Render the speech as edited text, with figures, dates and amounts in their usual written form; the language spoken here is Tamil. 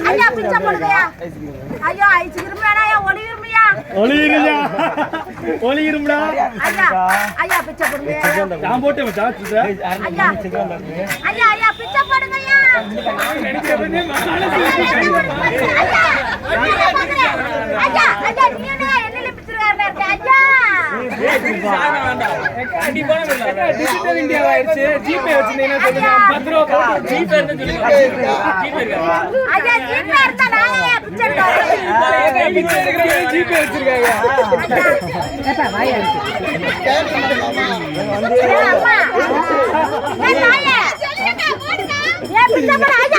ஐயா பிச்சை போடுங்கயா. ஐயோ ஐச்சு இருமையாடா ஒளி இருமையா. ஒளி இருமையா. ஒளி இருமடா. ஐயா ஐயா பிச்சை போடுங்க. நான் போட்டே மச்சான் பிச்சை. ஐயா ஐயா ஐயா பிச்சை போடுங்கயா. ஐயா ஐயா நீ என்ன என்னல பிச்சைக்காரனா இருக்க ஐயா. கண்டிப்பா இல்ல. டிஜிட்டல் இந்தியா ஆயிருச்சு. ஜிபே வச்சிருந்தீங்கன்னா சொல்லுங்க. 10 ரூபாய் போட்டு ஜிபே என்ன சொல்லுங்க. ஜிபே இருக்கா? ஐயா ஜிபே இருந்தா நானே பிச்சை எடுக்கறேன். பிச்சை எடுக்கறவங்க ஜிபே வச்சிருக்காங்க. ஏப்பா வாயா இருக்கு. அம்மா. ஏய் தாயே. சொல்லுங்க போடுங்க. ஏய் பிச்சை போடு ஐயா.